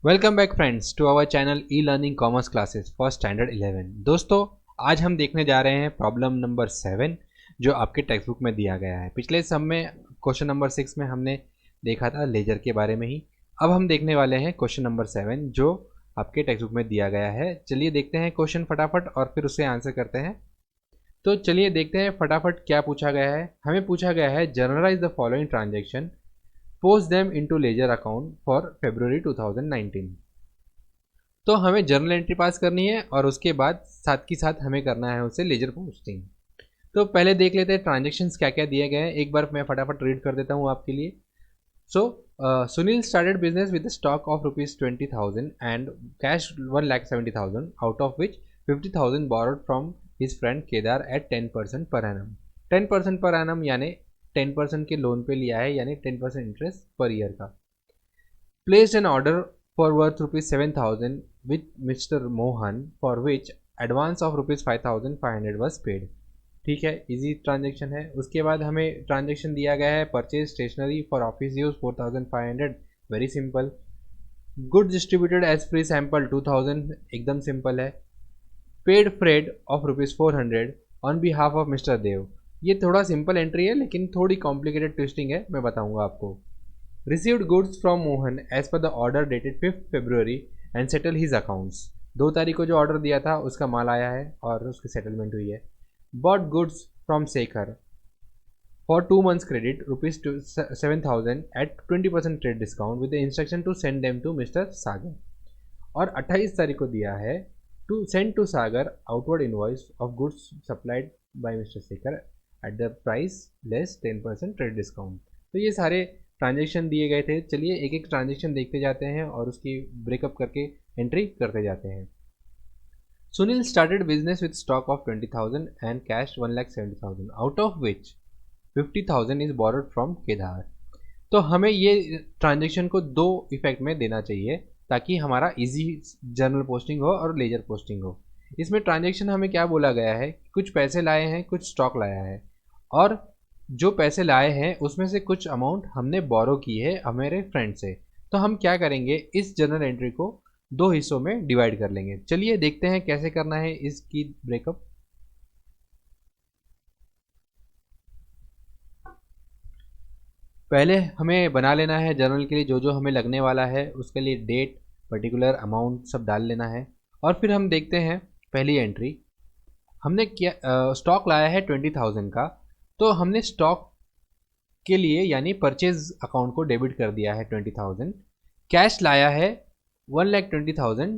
Welcome back friends to our channel e learning commerce classes for standard 11। दोस्तों, आज हम देखने जा रहे हैं प्रॉब्लम नंबर 7 जो आपके टेक्स्ट बुक में दिया गया है। पिछले सम में क्वेश्चन नंबर 6 में हमने देखा था लेजर के बारे में ही। अब हम देखने वाले हैं क्वेश्चन नंबर 7 जो आपके टेक्स्ट बुक में दिया गया है। चलिए देखते हैं क्वेश्चन फटाफट और फिर उसे आंसर करते हैं। तो चलिए देखते हैं फटाफट क्या पूछा गया है। हमें पूछा गया है journalise the following transaction, post them into ledger account for February 2019। तो हमें जर्नल एंट्री पास करनी है और उसके बाद साथ ही साथ हमें करना है उसे लेजर पोस्टिंग। तो पहले देख लेते हैं ट्रांजेक्शन्स क्या क्या दिए गए हैं। एक बार मैं फटाफट रीड कर देता हूँ आपके लिए। So Sunil started business with stock of ₹20,000 and cash 1,70,000 out of which 50,000 borrowed from his friend Kedar at 10% per annum. 10% per annum यानी 10% के लोन पे लिया है, यानी 10% इंटरेस्ट पर ईयर का। Placed an order for worth ₹7,000 with Mr. Mohan for which advance of ₹5,500 was paid। ठीक है, इजी ट्रांजेक्शन है। उसके बाद हमें ट्रांजेक्शन दिया गया है purchase stationery for office use 4,500, very simple. Goods distributed as free sample 2,000, एकदम सिंपल है। Paid freight of ₹400 on behalf of mister Dev, ये थोड़ा सिंपल एंट्री है लेकिन थोड़ी कॉम्प्लिकेटेड ट्विस्टिंग है, मैं बताऊंगा आपको। Received goods from Mohan as per the order dated 5 February and settle his accounts. 2 तारीख को जो ऑर्डर दिया था उसका माल आया है और उसकी सेटलमेंट हुई है। Bought goods from Shekhar for 2 months credit ₹7,000 at 20% trade discount with the instruction to send them to mister Sagar. और 28 तारीख को दिया है to send to Sagar outward invoice of goods supplied by mister Shekhar at the price less 10% trade discount. तो ये सारे transaction दिए गए थे। चलिए एक एक ट्रांजेक्शन देखते जाते हैं और उसकी ब्रेकअप करके एंट्री करते जाते हैं। Sunil started business with stock of 20,000 and cash 1,70,000 out of which 50,000 is borrowed from Kedar. तो हमें ये ट्रांजेक्शन को 2 इफेक्ट में देना चाहिए ताकि हमारा इजी जर्नल पोस्टिंग हो और लेजर पोस्टिंग हो। इसमें ट्रांजेक्शन हमें क्या बोला गया है, कुछ पैसे लाए हैं, कुछ स्टॉक लाया है, और जो पैसे लाए हैं उसमें से कुछ अमाउंट हमने बोरो की है हमारे फ्रेंड से। तो हम क्या करेंगे, इस जर्नल एंट्री को 2 हिस्सों में डिवाइड कर लेंगे। चलिए देखते हैं कैसे करना है इसकी ब्रेकअप। पहले हमें बना लेना है जर्नल के लिए जो जो हमें लगने वाला है, उसके लिए डेट, पर्टिकुलर अमाउंट सब डाल लेना है। और फिर हम देखते हैं पहली एंट्री। हमने क्या स्टॉक लाया है 20,000 का, तो हमने स्टॉक के लिए यानी परचेज अकाउंट को डेबिट कर दिया है 20,000। कैश लाया है 1,20,000।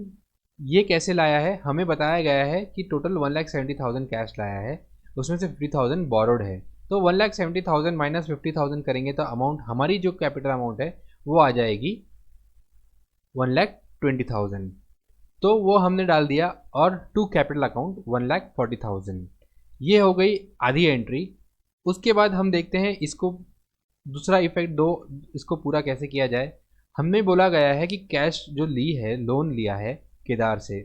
ये कैसे लाया है, हमें बताया गया है कि टोटल 1,70,000 कैश लाया है, उसमें से 50,000 बोरोड है। तो 1,70,000 माइनस 50,000 करेंगे तो अमाउंट हमारी जो कैपिटल अमाउंट है वो आ जाएगी 1,20,000। तो वो हमने डाल दिया और टू कैपिटल अकाउंट 1,40,000। ये हो गई आधी एंट्री। उसके बाद हम देखते हैं इसको दूसरा इफेक्ट दो, इसको पूरा कैसे किया जाए। हमने बोला गया है कि कैश जो ली है, लोन लिया है केदार से,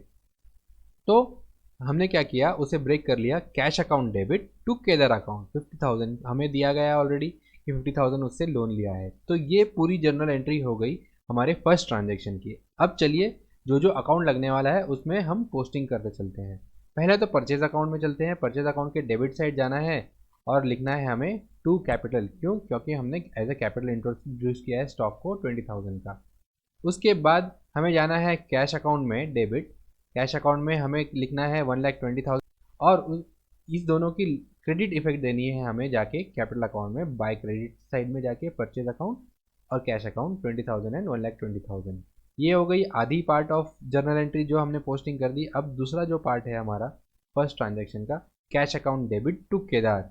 तो हमने क्या किया, उसे ब्रेक कर लिया। Cash account debit to Kedar account 50,000 हमें दिया गया ऑलरेडी कि 50,000 उससे लोन लिया है। तो ये पूरी जर्नल एंट्री हो गई हमारे फर्स्ट ट्रांजेक्शन की। अब चलिए जो जो अकाउंट लगने वाला है उसमें हम पोस्टिंग करते चलते हैं। पहले तो परचेज अकाउंट में चलते हैं। परचेज अकाउंट के डेबिट साइड जाना है और लिखना है हमें टू कैपिटल। क्यों? क्योंकि हमने एज ए कैपिटल इंट्रोड्यूस किया है स्टॉक को 20,000 का। उसके बाद हमें जाना है कैश अकाउंट में डेबिट। कैश अकाउंट में हमें लिखना है 1,20,000 और इस दोनों की क्रेडिट इफेक्ट देनी है हमें जाके कैपिटल अकाउंट में, बाय क्रेडिट साइड में जाके परचेज अकाउंट और कैश अकाउंट 20,000 एंड 1,20,000। ये हो गई आधी पार्ट ऑफ जर्नल एंट्री जो हमने पोस्टिंग कर दी। अब दूसरा जो पार्ट है हमारा फर्स्ट ट्रांजेक्शन का, cash account debit to Kedar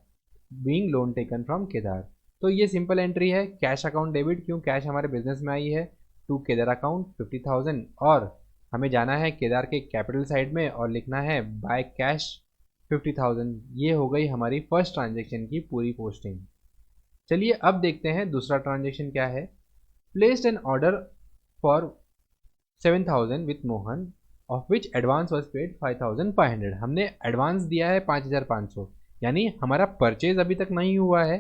being loan taken from Kedar. तो ये सिंपल एंट्री है, कैश अकाउंट डेबिट, क्यों कैश हमारे बिजनेस में आई है, टू केदार अकाउंट 50,000 और हमें जाना है केदार के कैपिटल साइड में और लिखना है बाय कैश 50,000। ये हो गई हमारी फर्स्ट ट्रांजेक्शन की पूरी पोस्टिंग। चलिए अब देखते हैं दूसरा ट्रांजेक्शन क्या है। Placed an order for 7,000 with Mohan of which advance was paid 5,500। हमने एडवांस दिया है 5,500, यानी हमारा परचेज अभी तक नहीं हुआ है,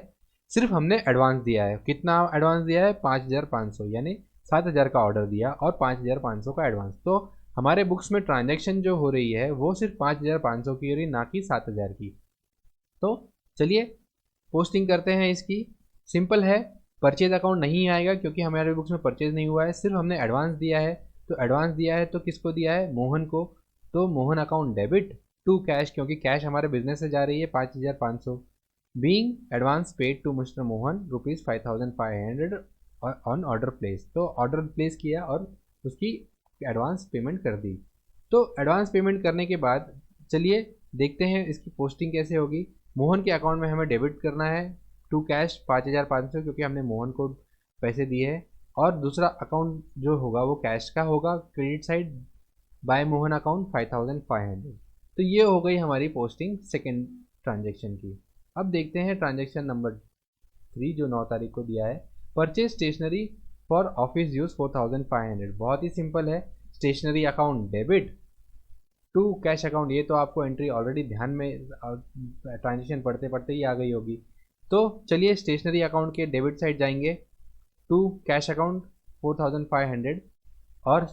सिर्फ हमने एडवांस दिया है। कितना एडवांस दिया है? 5,500, यानी 7,000 का ऑर्डर दिया और 5,500 का एडवांस। तो हमारे बुक्स में ट्रांजैक्शन जो हो रही है वो सिर्फ 5,500 की हो रही, ना कि 7,000 की। तो चलिए पोस्टिंग करते हैं इसकी। सिंपल है, परचेज अकाउंट नहीं आएगा क्योंकि हमारे बुक्स में परचेज नहीं हुआ है, सिर्फ हमने एडवांस दिया है। तो एडवांस दिया है तो किसको दिया है? मोहन को। तो Mohan account debit to cash, क्योंकि कैश हमारे बिजनेस से जा रही है 5,500। Being advance paid to mister Mohan ₹5,500 on order place. तो ऑर्डर प्लेस किया और उसकी एडवांस पेमेंट कर दी। तो एडवांस पेमेंट करने के बाद चलिए देखते हैं इसकी पोस्टिंग कैसे होगी। मोहन के अकाउंट में हमें डेबिट करना है टू कैश 5,500, क्योंकि हमने मोहन को पैसे दिए हैं। और दूसरा अकाउंट जो होगा वो कैश का होगा, credit side by Mohan account 5,500। तो ये हो गई हमारी पोस्टिंग सेकेंड ट्रांजेक्शन की। अब देखते हैं ट्रांजेक्शन नंबर 3 जो 9 तारीख को दिया है। Purchase stationery for office use 4,500। बहुत ही सिंपल है, stationery account debit to cash account. ये तो आपको एंट्री ऑलरेडी ध्यान में ट्रांजेक्शन पढ़ते पढ़ते ही आ गई होगी। तो चलिए स्टेशनरी अकाउंट के डेबिट साइड जाएंगे टू कैश अकाउंट 4,500 और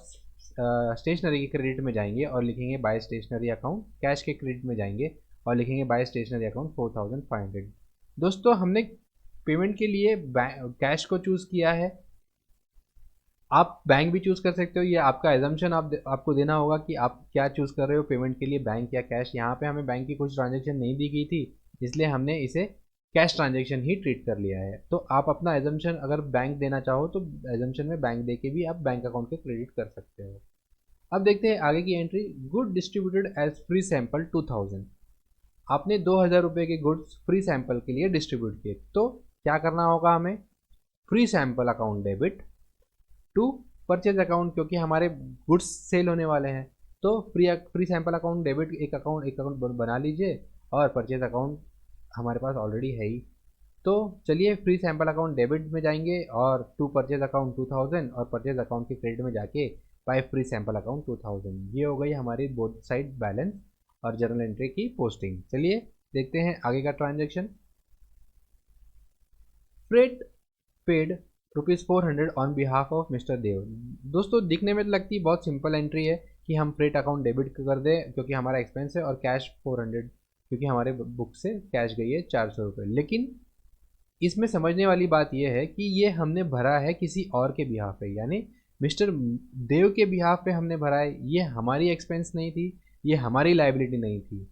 स्टेशनरी के क्रेडिट में जाएंगे और लिखेंगे बाय स्टेशनरी अकाउंट। कैश के क्रेडिट में जाएंगे और लिखेंगे बाय स्टेशनरी अकाउंट 4,500। दोस्तों हमने पेमेंट के लिए कैश को चूज़ किया है। आप बैंक भी चूज़ कर सकते हो, ये आपका एजम्पशन आपको देना होगा कि आप क्या चूज़ कर रहे हो पेमेंट के लिए, बैंक या कैश। यहाँ पे हमें बैंक की कुछ ट्रांजेक्शन नहीं दी गई थी, इसलिए हमने इसे कैश ट्रांजेक्शन ही ट्रीट कर लिया है। तो आप अपना एजम्पशन अगर बैंक देना चाहो तो एजम्पशन में बैंक दे के भी आप बैंक अकाउंट के क्रेडिट कर सकते हो। अब देखते हैं आगे की entry. Good distributed as free sample 2,000। आपने 2,000 रुपये के गुड्स फ्री सैंपल के लिए डिस्ट्रीब्यूट किए। तो क्या करना होगा हमें? Free sample account debit to purchase account, क्योंकि हमारे गुड्स सेल होने वाले हैं। तो फ्री सैंपल अकाउंट डेबिट एक अकाउंट बना लीजिए और परचेज अकाउंट हमारे पास ऑलरेडी है ही। तो चलिए फ्री सैंपल अकाउंट डेबिट में जाएंगे और टू परचेज अकाउंट 2,000 और परचेज अकाउंट के क्रेडिट में जाके बाय फ्री सैंपल अकाउंट 2,000। ये हो गई हमारी बोथ साइड बैलेंस और जर्नल एंट्री की पोस्टिंग। चलिए देखते हैं आगे का transaction. Freight paid ₹400 on behalf of mister Dev. दोस्तों दिखने में तो लगती है बहुत सिंपल एंट्री है कि हम फ्रेट अकाउंट डेबिट कर दें क्योंकि हमारा एक्सपेंस है, और कैश 400 क्योंकि हमारे बुक से कैश गई है 400 रुपये। लेकिन इसमें समझने वाली बात यह है कि ये हमने भरा है किसी और के बिहाफ पे, यानी मिस्टर देव के बिहाफ पे हमने भरा है। ये हमारी एक्सपेंस नहीं थी, ये हमारी लाइबिलिटी नहीं थी।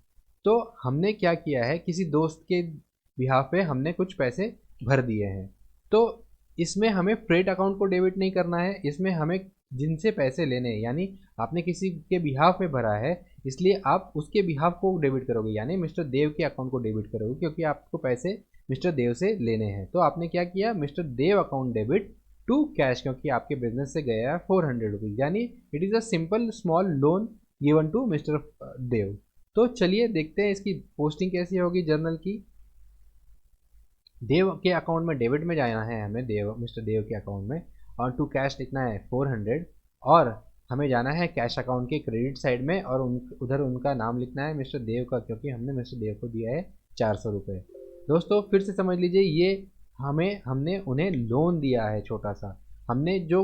तो हमने क्या किया है, किसी दोस्त के बिहाफ पे हमने कुछ पैसे भर दिए हैं। तो इसमें हमें फ्रेट अकाउंट को डेबिट नहीं करना है, इसमें हमें जिनसे पैसे लेने हैं, यानी आपने किसी के बिहाफ में भरा है इसलिए आप उसके बिहाफ को डेबिट करोगे, यानी मिस्टर देव के अकाउंट को डेबिट करोगे क्योंकि आपको पैसे मिस्टर देव से लेने हैं। तो आपने क्या किया, mister Dev account debit to cash, क्योंकि आपके बिजनेस से गया है 400 रुपीज़, यानी it is a simple small loan given to mister Dev. तो चलिए देखते हैं इसकी पोस्टिंग कैसी होगी जर्नल की। देव के अकाउंट में डेबिट में जाना है हमें, मिस्टर देव के अकाउंट में, और टू कैश लिखना है 400 और हमें जाना है कैश अकाउंट के क्रेडिट साइड में और उधर उनका नाम लिखना है मिस्टर देव का, क्योंकि हमने मिस्टर देव को दिया है 400 रुपये। दोस्तों फिर से समझ लीजिए, ये हमने उन्हें लोन दिया है छोटा सा। हमने जो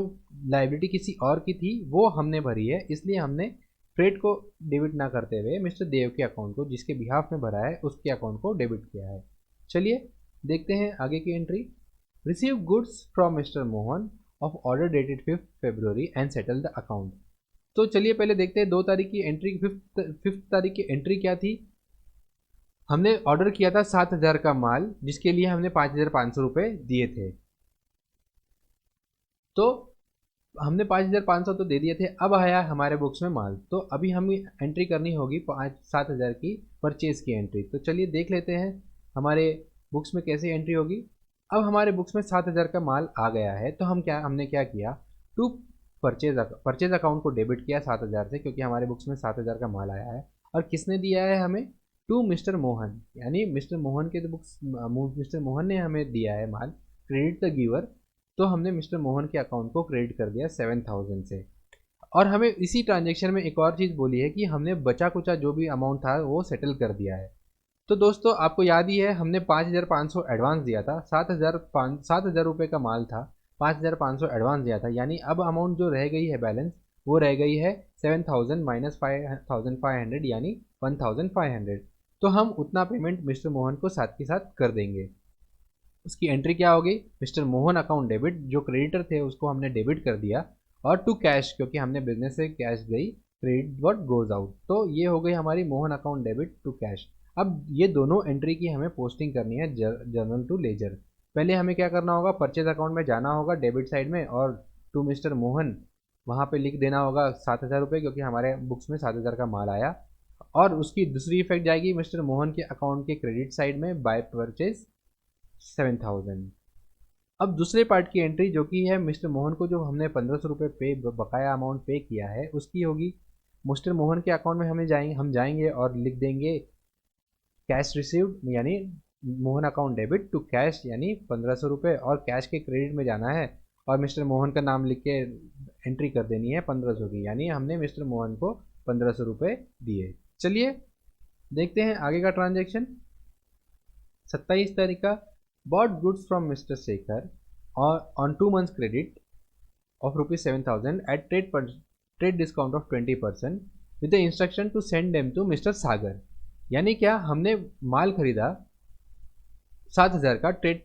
लाइबिलिटी किसी और की थी वो हमने भरी है, इसलिए हमने फ्रेट को डेबिट ना करते हुए मिस्टर देव के अकाउंट को, जिसके बिहाफ में भरा है उसके अकाउंट को डेबिट किया है। चलिए देखते हैं आगे की entry. Receive goods from mister Mohan of order dated 5 February and settle the account. तो चलिए पहले देखते हैं 2 तारीख की एंट्री। 5 तारीख की एंट्री क्या थी? हमने ऑर्डर किया था 7,000 का माल, जिसके लिए हमने 5,500 रुपये दिए थे। तो हमने 5,500 तो दे दिए थे, अब आया हमारे बुक्स में माल। तो अभी हमें एंट्री करनी होगी 7,000 की परचेज की एंट्री। तो चलिए देख लेते हैं हमारे बुक्स में कैसे एंट्री होगी। अब हमारे बुक्स में 7,000 का माल आ गया है, तो हमने क्या किया, टू परचेज अकाउंट को डेबिट किया 7,000 से, क्योंकि हमारे बुक्स में 7,000 का माल आया है। और किसने दिया है हमें? टू मिस्टर मोहन, यानी मिस्टर मोहन के बुक्स, मिस्टर मोहन ने हमें दिया है माल, क्रेडिट द गिवर। तो हमने मिस्टर मोहन के अकाउंट को क्रेडिट कर दिया 7,000 से। और हमें इसी ट्रांजेक्शन में एक और चीज़ बोली है कि हमने बचा कुचा जो भी अमाउंट था वो सेटल कर दिया है। तो दोस्तों आपको याद ही है हमने 5,500 एडवांस दिया था, 7,000 रुपये का माल था। 5,500 एडवांस दिया था, यानी अब अमाउंट जो रह गई है बैलेंस वो रह गई है 7,000 माइनस 5,500 यानी 1,500। तो हम उतना पेमेंट मिस्टर मोहन को साथ के साथ कर देंगे। उसकी एंट्री क्या होगी, मिस्टर मोहन अकाउंट डेबिट, जो क्रेडिटर थे उसको हमने डेबिट कर दिया, और टू कैश क्योंकि हमने बिजनेस से कैश गई, क्रेडिट व्हाट गोज आउट, तो ये हो गई हमारी Mohan account debit to cash. अब ये दोनों एंट्री की हमें पोस्टिंग करनी है जर्नल टू लेजर। पहले हमें क्या करना होगा, परचेज अकाउंट में जाना होगा डेबिट साइड में, और टू मिस्टर मोहन वहाँ पे लिख देना होगा 7,000 रुपये, क्योंकि हमारे बुक्स में 7,000 का माल आया। और उसकी दूसरी इफेक्ट जाएगी मिस्टर मोहन के अकाउंट के क्रेडिट साइड में बाय परचेज 7,000। अब दूसरे पार्ट की एंट्री जो कि है मिस्टर मोहन को जो हमने 1,500 रुपये बकाया अमाउंट पे किया है उसकी होगी। मिस्टर मोहन के अकाउंट में हम जाएंगे और लिख देंगे कैश रिसीव्ड, यानी Mohan account debit to cash, यानी 1,500 रुपये, और कैश के क्रेडिट में जाना है और मिस्टर मोहन का नाम लिख के एंट्री कर देनी है 1,500 की, यानी हमने मिस्टर मोहन को 1,500 रुपये दिए। चलिए देखते हैं आगे का ट्रांजेक्शन। 27 तारीख का, bought goods from Mr. Sekhar or on 2 months credit of ₹7,000 at trade discount of 20% with the instruction to send them to Mr. Sagar। यानी क्या, हमने माल खरीदा 7,000 का ट्रेड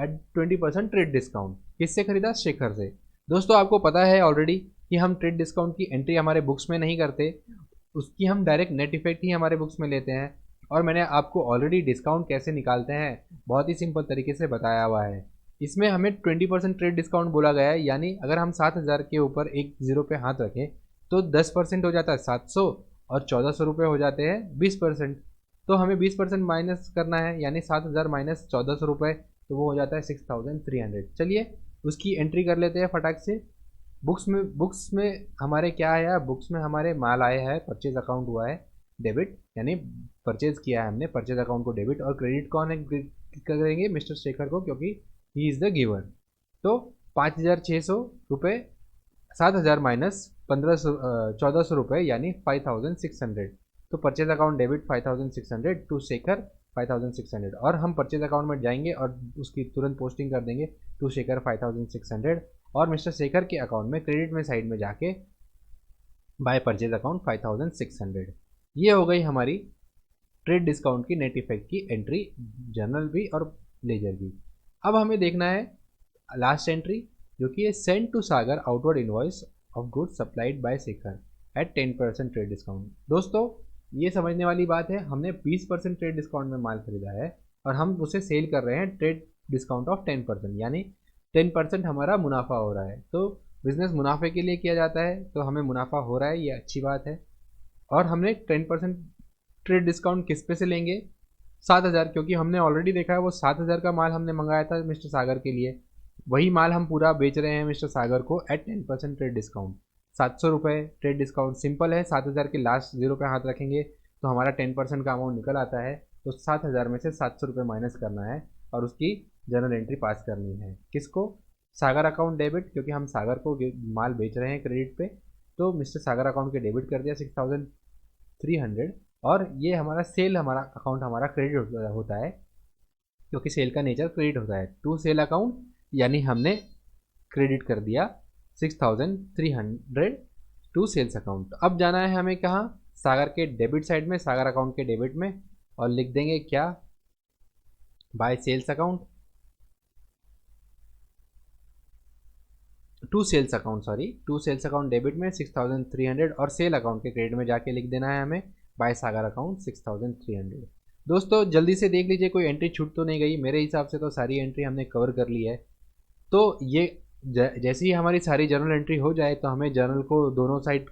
एट 20% ट्रेड डिस्काउंट। किससे खरीदा, शेखर से। दोस्तों आपको पता है ऑलरेडी कि हम ट्रेड डिस्काउंट की एंट्री हमारे बुक्स में नहीं करते, उसकी हम डायरेक्ट नेट इफेक्ट ही हमारे बुक्स में लेते हैं। और मैंने आपको ऑलरेडी डिस्काउंट कैसे निकालते हैं बहुत ही सिंपल तरीके से बताया हुआ है। इसमें हमें 20% ट्रेड डिस्काउंट बोला गया है, यानी अगर हम 7,000 के ऊपर एक जीरो पे हाथ रखें तो 10% हो जाता है 700, और 1,400 रुपये हो जाते हैं 20%। तो हमें 20% माइनस करना है, यानी 7,000 माइनस 1,400 रुपये, तो वो हो जाता है 6,300। चलिए उसकी एंट्री कर लेते हैं फटाक से। बुक्स में हमारे क्या आया, बुक्स में हमारे माल आया है, परचेज अकाउंट हुआ है डेबिट, यानी परचेज किया है हमने, परचेज अकाउंट को डेबिट, और क्रेडिट कौन है करेंगे, मिस्टर शेखर को, क्योंकि ही इज़ द गिवर। तो 5,600 रुपये, 7,000 माइनस 1,400 रुपये यानी 5,600। तो purchase account debit 5,600 to Shekhar 5,600, और हम परचेज अकाउंट में जाएंगे और उसकी तुरंत पोस्टिंग कर देंगे टू शेखर 5,600, और मिस्टर शेखर के अकाउंट में क्रेडिट में साइड में जाके बाय परचेज अकाउंट 5,600। ये हो गई हमारी ट्रेड डिस्काउंट की नेट इफेक्ट की एंट्री, जर्नल भी और लेजर भी। अब हमें देखना है लास्ट एंट्री जो कि है send to Sagar outward invoice of goods supplied by Shekhar at 10% trade discount. दोस्तों ये समझने वाली बात है, हमने 20% ट्रेड डिस्काउंट में माल खरीदा है और हम उसे सेल कर रहे हैं ट्रेड डिस्काउंट ऑफ 10%, यानी 10% हमारा मुनाफा हो रहा है। तो बिजनेस मुनाफे के लिए किया जाता है, तो हमें मुनाफा हो रहा है, ये अच्छी बात है। और हमने 10% ट्रेड डिस्काउंट किस पे से लेंगे, 7,000, क्योंकि हमने ऑलरेडी देखा है वो 7,000 का माल हमने मंगाया था मिस्टर सागर के लिए, वही माल हम पूरा बेच रहे हैं मिस्टर सागर को एट 10% ट्रेड डिस्काउंट। 700 रुपये ट्रेड डिस्काउंट, सिंपल है, 7,000 के लास्ट जीरो पे हाथ रखेंगे तो हमारा 10% का अमाउंट निकल आता है। तो 7,000 में से 700 रुपये माइनस करना है और उसकी जर्नल एंट्री पास करनी है। किसको, सागर अकाउंट डेबिट, क्योंकि हम सागर को माल बेच रहे हैं क्रेडिट पे, तो मिस्टर सागर अकाउंट के डेबिट कर दिया 6,300, और ये हमारा सेल हमारा अकाउंट हमारा क्रेडिट होता है, क्योंकि सेल का नेचर क्रेडिट होता है, टू सेल अकाउंट, यानी हमने क्रेडिट कर दिया 6,300 टू सेल्स अकाउंट। अब जाना है हमें कहाँ, सागर के डेबिट साइड में, सागर अकाउंट के डेबिट में, और लिख देंगे क्या, by sales account to sales account, sorry to sales account debit में 6,300, और सेल अकाउंट के क्रेडिट में जाके लिख देना है हमें बाय सागर अकाउंट 6,300। दोस्तों जल्दी से देख लीजिए कोई एंट्री छूट तो नहीं गई, मेरे हिसाब से तो सारी एंट्री हमने कवर कर ली है। तो ये जैसे ही हमारी सारी जर्नल एंट्री हो जाए तो हमें जर्नल को दोनों साइड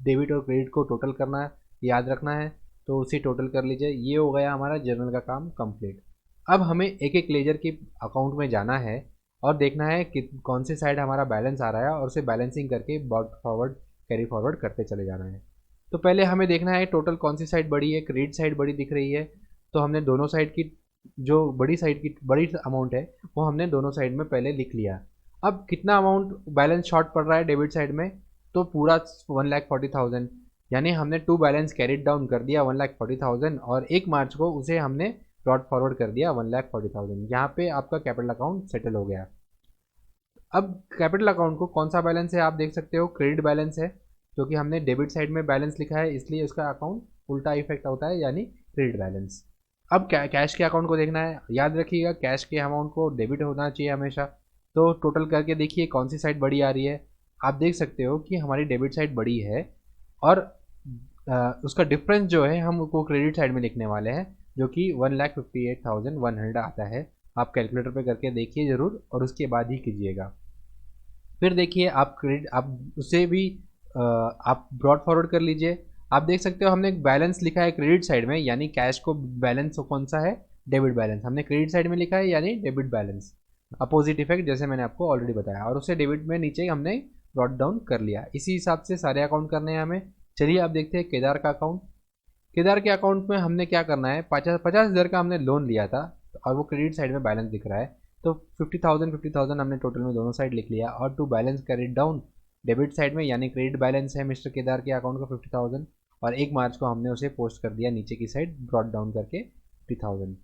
डेबिट और क्रेडिट को टोटल करना है, याद रखना है, तो उसी टोटल कर लीजिए। ये हो गया हमारा जर्नल का काम कंप्लीट। अब हमें एक एक लेजर की अकाउंट में जाना है और देखना है कि कौन से साइड हमारा बैलेंस आ रहा है, और उसे बैलेंसिंग करके बॉट फॉरवर्ड कैरी फॉरवर्ड करते चले जाना है। तो पहले हमें देखना है टोटल कौन सी साइड बड़ी है, क्रेडिट साइड बड़ी दिख रही है, तो हमने दोनों साइड की जो बड़ी साइड की बड़ी अमाउंट है वो हमने दोनों साइड में पहले लिख लिया। अब कितना अमाउंट बैलेंस शॉर्ट पड़ रहा है डेबिट साइड में, तो पूरा 1,40,000, यानी हमने टू बैलेंस कैरिड डाउन कर दिया 1,40,000, और 1 मार्च को उसे हमने ब्रॉट फॉरवर्ड कर दिया 1,40,000। यहाँ पे आपका कैपिटल अकाउंट सेटल हो गया। अब कैपिटल अकाउंट को कौन सा बैलेंस है आप देख सकते हो, क्रेडिट बैलेंस है, क्योंकि हमने डेबिट साइड में बैलेंस लिखा है इसलिए उसका अकाउंट उल्टा इफेक्ट होता है, यानी क्रेडिट बैलेंस। अब कैश के अकाउंट को देखना है, याद रखिएगा कैश के अमाउंट को डेबिट होना चाहिए हमेशा। तो टोटल करके देखिए कौन सी साइड बड़ी आ रही है। आप देख सकते हो कि हमारी डेबिट साइड बड़ी है, और उसका डिफरेंस जो है हम उसको क्रेडिट साइड में लिखने वाले हैं, जो कि 1,58,100 आता है। आप कैलकुलेटर पे करके देखिए ज़रूर, और उसके बाद ही कीजिएगा। फिर देखिए आप क्रेडिट, आप उसे भी आप ब्रॉड फॉरवर्ड कर लीजिए। आप देख सकते हो हमने एक बैलेंस लिखा है क्रेडिट साइड में, यानी कैश को बैलेंस कौन सा है, डेबिट बैलेंस हमने क्रेडिट साइड में लिखा है, यानी डेबिट बैलेंस। अपोजिट इफेक्ट जैसे मैंने आपको ऑलरेडी बताया, और उसे डेबिट में नीचे हमने ब्रॉड डाउन कर लिया। इसी हिसाब से सारे अकाउंट करने हैं हमें। चलिए अब देखते हैं केदार का अकाउंट। केदार के अकाउंट में हमने क्या करना है, 50,000 का हमने लोन लिया था, और वो क्रेडिट साइड में बैलेंस दिख रहा है। तो 50,000 हमने टोटल में दोनों साइड लिख लिया, और to balance carried down debit side में, यानी क्रेडिट बैलेंस है मिस्टर केदार के अकाउंट का 50,000, और 1 मार्च को हमने उसे पोस्ट कर दिया नीचे की साइड ब्रॉड डाउन करके 50,000।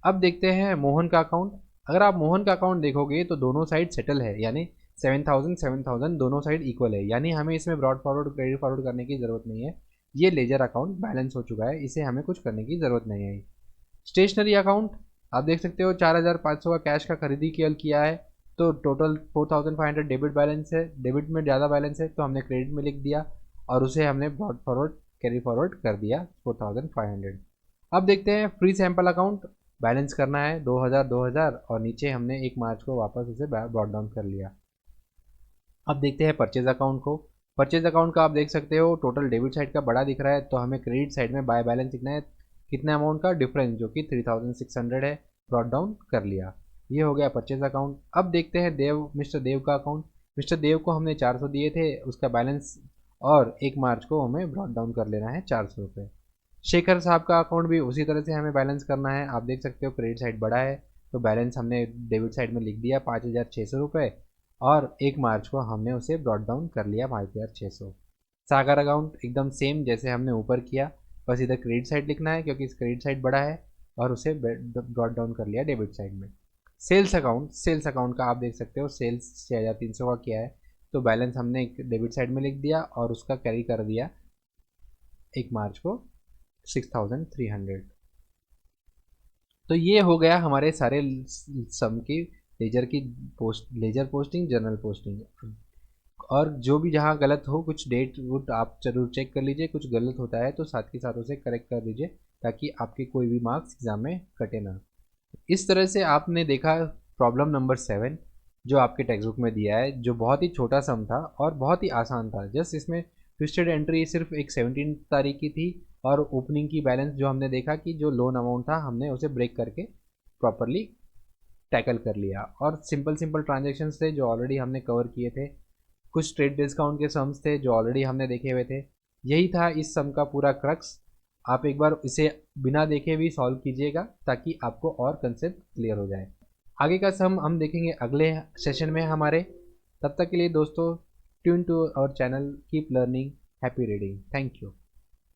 अब देखते हैं मोहन का अकाउंट। अगर आप मोहन का अकाउंट देखोगे तो दोनों साइड सेटल है, यानी 7,000 दोनों साइड इक्वल है, यानी हमें इसमें ब्रॉड फॉरवर्ड क्रेडिट फॉरवर्ड करने की ज़रूरत नहीं है। ये लेजर अकाउंट बैलेंस हो चुका है, इसे हमें कुछ करने की ज़रूरत नहीं है। स्टेशनरी अकाउंट आप देख सकते हो 4,500 का कैश का खरीदी किया है, तो टोटल 4,500 डेबिट बैलेंस है, डेबिट में ज़्यादा बैलेंस है तो हमने क्रेडिट में लिख दिया, और उसे हमने ब्रॉड फॉरवर्ड कैरी फॉरवर्ड कर दिया 4,500। अब देखते हैं फ्री सैंपल अकाउंट, बैलेंस करना है 2,000 और नीचे हमने 1 मार्च को वापस उसे ब्रॉड डाउन कर लिया। अब देखते हैं परचेज अकाउंट को। परचेज अकाउंट का आप देख सकते हो टोटल डेबिट साइड का बड़ा दिख रहा है, तो हमें क्रेडिट साइड में बाय बैलेंस लिखना है, कितने अमाउंट का डिफरेंस, जो कि 3,600 है, ब्रॉड डाउन कर लिया। ये हो गया परचेज अकाउंट। अब देखते हैं मिस्टर देव का अकाउंट। मिस्टर देव को हमने 400 दिए थे, उसका बैलेंस, और 1 मार्च को हमें ब्रॉड डाउन कर लेना है 400 रुपये। शेखर साहब का अकाउंट भी उसी तरह से हमें बैलेंस करना है। आप देख सकते हो क्रेडिट साइड बड़ा है, तो बैलेंस हमने डेबिट साइड में लिख दिया 5,600 रुपये, और 1 मार्च को हमने उसे ब्रॉड डाउन कर लिया 5,600। सागर अकाउंट एकदम सेम जैसे हमने ऊपर किया, बस इधर क्रेडिट साइड लिखना है क्योंकि क्रेडिट साइड बड़ा है, और उसे ब्रॉड डाउन कर लिया डेबिट साइड में। सेल्स अकाउंट का आप देख सकते हो सेल्स 6,300 का किया है, तो बैलेंस हमने डेबिट साइड में लिख दिया, और उसका कैरी कर दिया 1 मार्च को 6,300। तो ये हो गया हमारे सारे सम की लेजर पोस्टिंग, जनरल पोस्टिंग, और जो भी जहाँ गलत हो, कुछ डेट वुट आप जरूर चेक कर लीजिए, कुछ गलत होता है तो साथ के साथ उसे करेक्ट कर दीजिए, ताकि आपके कोई भी मार्क्स एग्जाम में कटे ना। इस तरह से आपने देखा प्रॉब्लम नंबर 7 जो आपके टेक्स्ट बुक में दिया है, जो बहुत ही छोटा सम था और बहुत ही आसान था। जस्ट इसमें ट्विस्टेड एंट्री सिर्फ एक 17 तारीख की थी, और ओपनिंग की बैलेंस जो हमने देखा कि जो लोन अमाउंट था हमने उसे ब्रेक करके प्रॉपरली टैकल कर लिया, और सिंपल सिंपल ट्रांजेक्शन्स थे जो ऑलरेडी हमने कवर किए थे, कुछ ट्रेड डिस्काउंट के सम्स थे जो ऑलरेडी हमने देखे हुए थे। यही था इस सम का पूरा क्रक्स। आप एक बार इसे बिना देखे भी सॉल्व कीजिएगा, ताकि आपको और कंसेप्ट क्लियर हो जाए। आगे का सम हम देखेंगे अगले सेशन में हमारे। तब तक के लिए दोस्तों, tune to our channel, keep learning, happy reading, thank you.